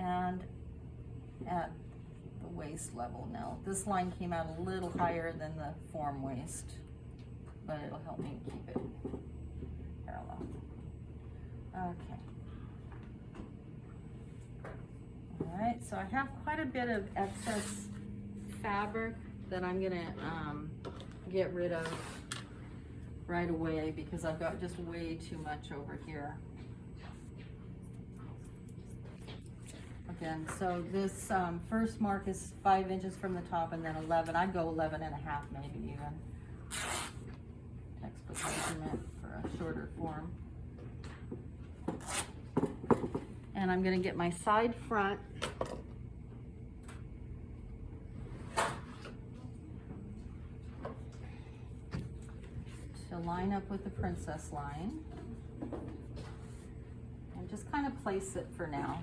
and at the waist level. Now, this line came out a little higher than the form waist, but it'll help me keep it parallel. Okay. All right, so I have quite a bit of excess fabric that I'm gonna get rid of right away because I've got just way too much over here. Again, so this first mark is 5 inches from the top and then 11. I'd go 11 and a half maybe even. Textbook measurement for a shorter form. And I'm gonna get my side front to line up with the princess line. And just kind of place it for now.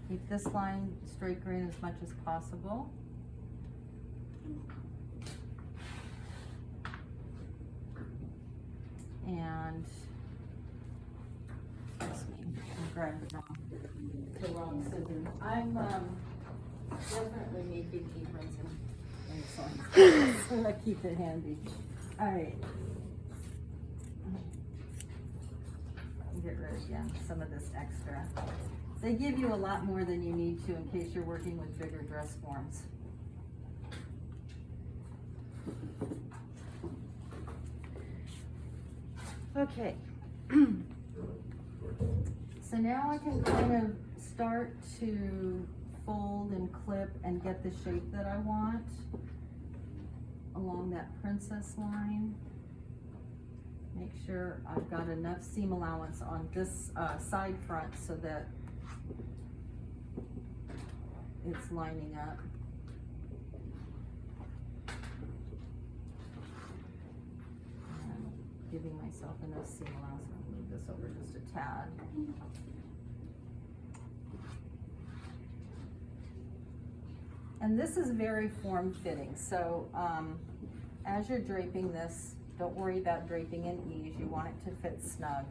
Keep this line straight grain as much as possible. And, excuse me, I grabbed the wrong scissors. I'm definitely need big aprons and sewing, so I keep it handy. All right. Get rid again some of this extra. They give you a lot more than you need to in case you're working with bigger dress forms. Okay. So now I can kind of start to fold and clip and get the shape that I want along that princess line. Make sure I've got enough seam allowance on this side front so that it's lining up. And giving myself enough seam allowance. I'll move this over just a tad. And this is very form-fitting, so as you're draping this, don't worry about draping in ease. You want it to fit snug.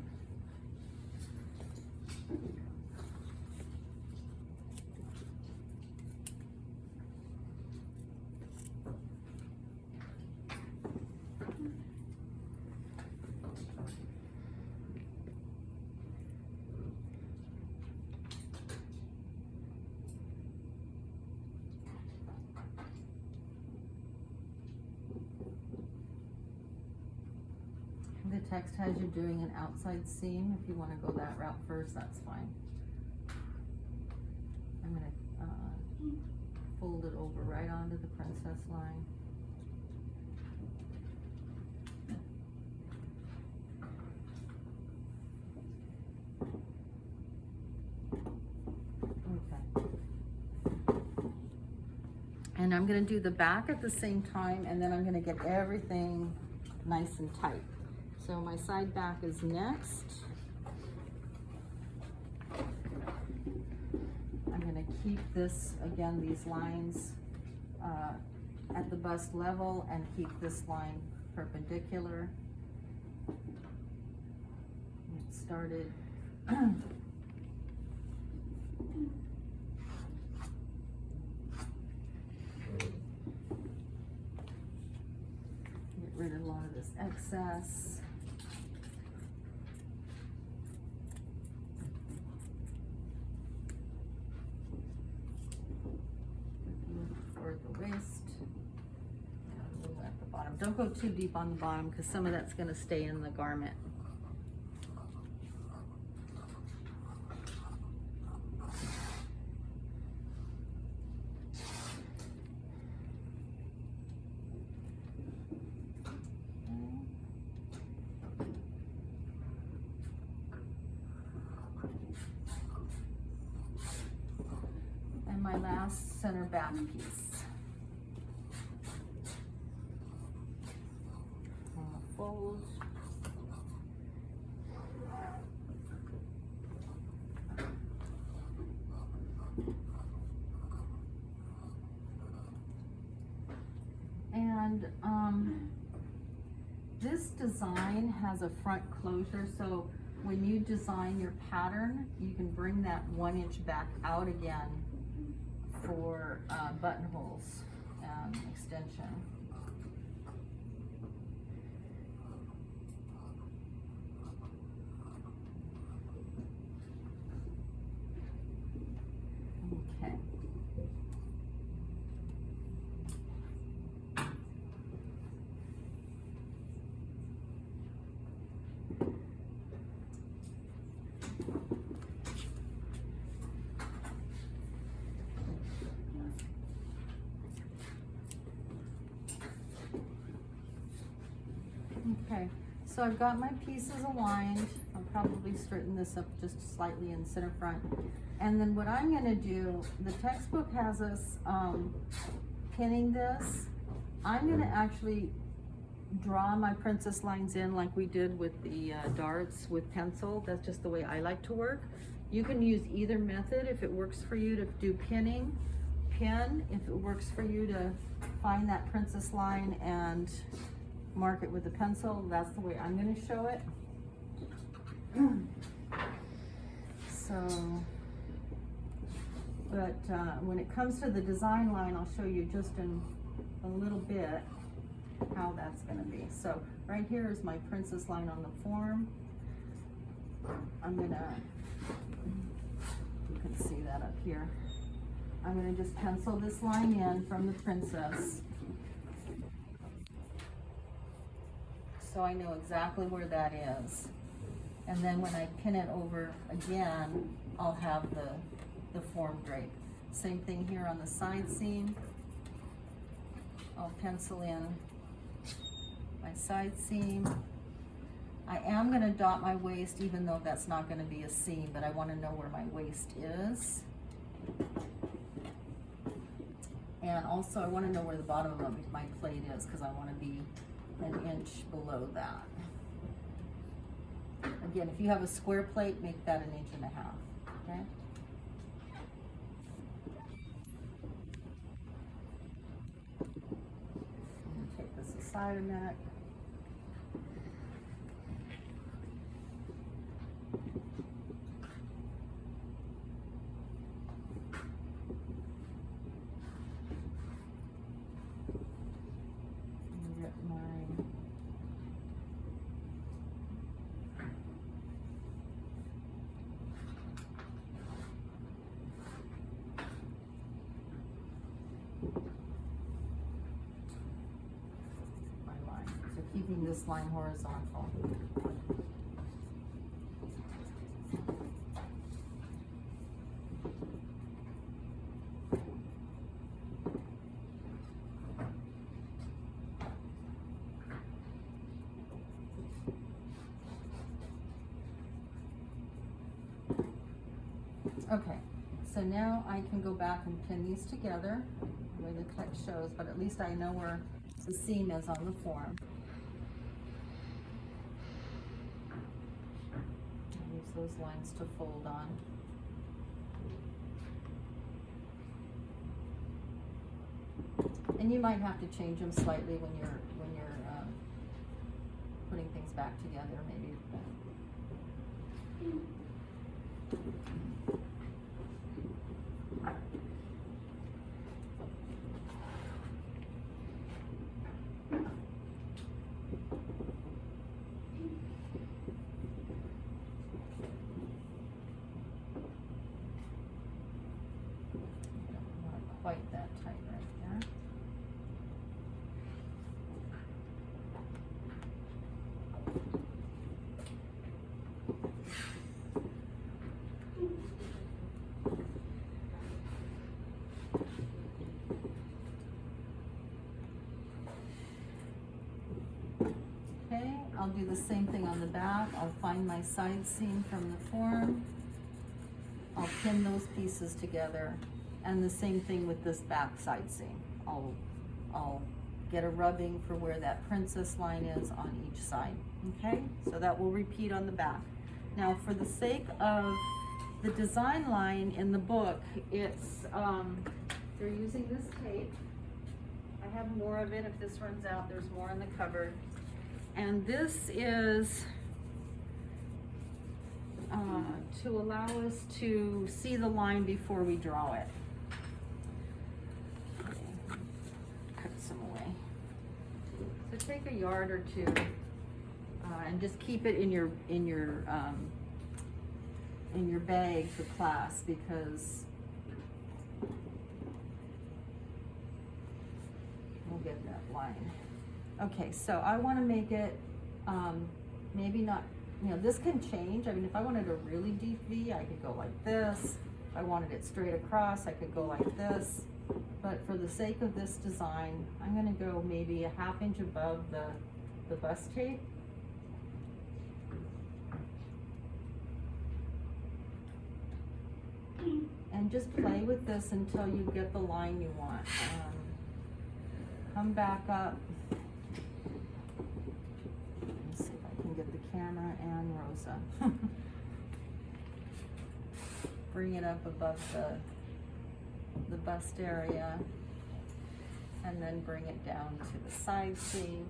The text has you doing an outside seam. If you want to go that route first, that's fine. I'm going to fold it over right onto the princess line. Okay. And I'm going to do the back at the same time, and then I'm going to get everything nice and tight. So my side back is next. I'm going to keep this, again, these lines at the bust level and keep this line perpendicular. Get started. Get rid of a lot of this excess. The waist, and move at the bottom. Don't go too deep on the bottom because some of that's going to stay in the garment. And my last center back piece. Fold. And This design has a front closure, so when you design your pattern, you can bring that 1 inch back out again for buttonholes and extension. Okay. Okay, so I've got my pieces aligned. I'll probably straighten this up just slightly in center front. And then what I'm gonna do, the textbook has us pinning this. I'm gonna actually draw my princess lines in like we did with the darts with pencil. That's just the way I like to work. You can use either method if it works for you to do pinning. Pin, if it works for you to find that princess line and mark it with a pencil, that's the way I'm going to show it. So, but when it comes to the design line, I'll show you just in a little bit how that's going to be. So right here is my princess line on the form. I'm going to, you can see that up here. I'm going to just pencil this line in from the princess, so I know exactly where that is. And then when I pin it over again, I'll have the form drape. Same thing here on the side seam. I'll pencil in my side seam. I am going to dot my waist, even though that's not going to be a seam, but I want to know where my waist is. And also I want to know where the bottom of my plate is, because I want to be an inch below that. Again, if you have a square plate, make that 1.5 inches, okay? I'm going to take this aside a minute. Keeping this line horizontal. Okay, so now I can go back and pin these together the way the text shows, but at least I know where the seam is on the form. Those lines to fold on. And you might have to change them slightly when you're putting things back together, maybe. Quite that tight right there. Okay, I'll do the same thing on the back. I'll find my side seam from the form. I'll pin those pieces together. And the same thing with this back side seam. I'll get a rubbing for where that princess line is on each side, okay? So that will repeat on the back. Now for the sake of the design line in the book, it's, they're using this tape. I have more of it. If this runs out, there's more in the cupboard. And this is to allow us to see the line before we draw it. Okay. Cut some away. So take a yard or two and just keep it in your bag for class, because we'll get that line. Okay, so I want to make it maybe not, you know, this can change. I mean, if I wanted a really deep V, I could go like this. If I wanted it straight across, I could go like this. But for the sake of this design, I'm going to go maybe a ½ inch above the bust tape. And just play with this until you get the line you want. Come back up. Let me see if I can get the camera and Rosa. Bring it up above the bust area, and then bring it down to the side seam.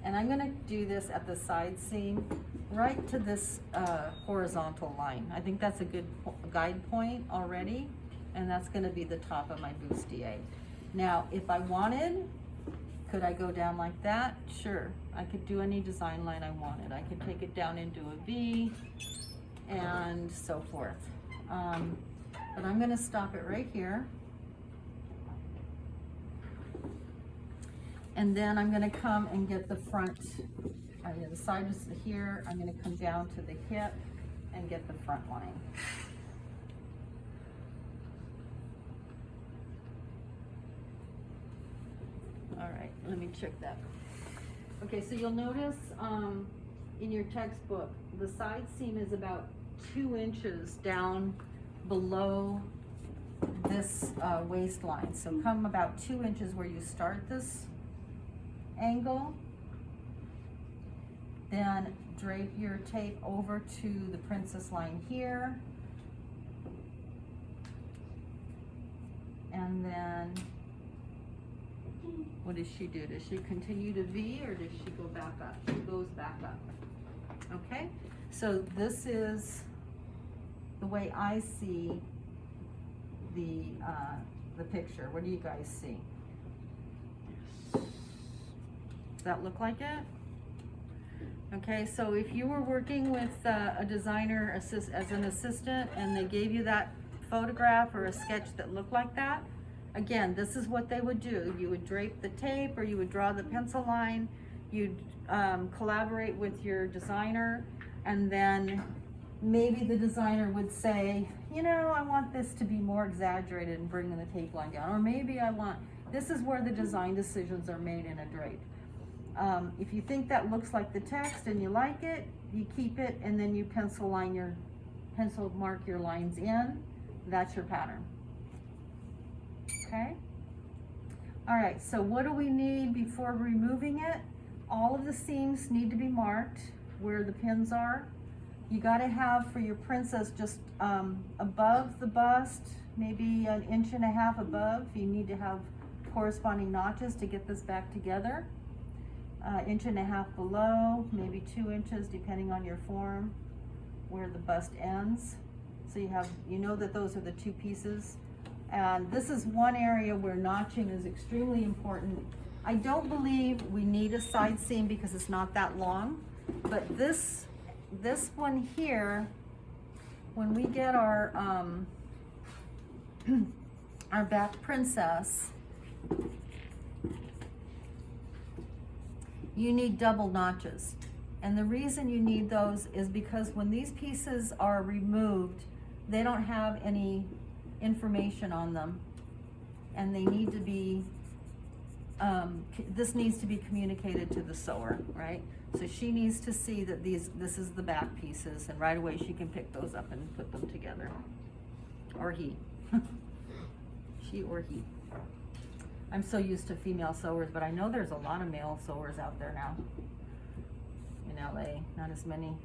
And I'm gonna do this at the side seam, right to this horizontal line. I think that's a good guide point already, and that's gonna be the top of my bustier. Now, if I wanted, could I go down like that? Sure, I could do any design line I wanted. I could take it down into a V, and so forth. But I'm gonna stop it right here. And then I'm gonna come and get the front, the side is here. I'm gonna come down to the hip and get the front line. All right, let me check that. Okay, so you'll notice in your textbook, the side seam is about 2 inches down below this waistline. So come about 2 inches where you start this angle, then drape your tape over to the princess line here, and then what does she do? Does she continue to V, or does she go back up? She goes back up. Okay, so this is the way I see the picture. What do you guys see? Does that look like it? Okay, so if you were working with a designer as an assistant and they gave you that photograph or a sketch that looked like that, again, this is what they would do. You would drape the tape, or you would draw the pencil line. You'd collaborate with your designer, and then maybe the designer would say, you know, I want this to be more exaggerated and bring the tape line down. Or maybe this is where the design decisions are made in a drape. If you think that looks like the text and you like it, you keep it, and then you pencil mark your lines in. That's your pattern. Okay? All right, so what do we need before removing it? All of the seams need to be marked where the pins are. You gotta have, for your princess, just above the bust, maybe 1.5 inches above. You need to have corresponding notches to get this back together. 1.5 inches below, maybe 2 inches, depending on your form, where the bust ends. So you know that those are the two pieces. And this is one area where notching is extremely important. I don't believe we need a side seam because it's not that long, but this one here, when we get our our back princess, you need double notches. And the reason you need those is because when these pieces are removed, they don't have any information on them, and they need to be, this needs to be communicated to the sewer, right? So she needs to see that this is the back pieces, and right away she can pick those up and put them together. Or he. She or he. I'm so used to female sewers, but I know there's a lot of male sewers out there now in LA. Not as many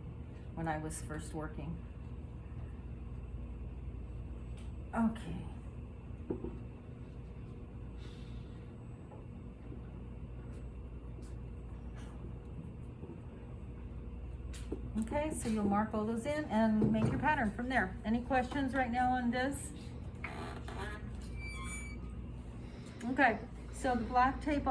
when I was first working. Okay. Okay, so you'll mark all those in and make your pattern from there. Any questions right now on this? Okay, so the black tape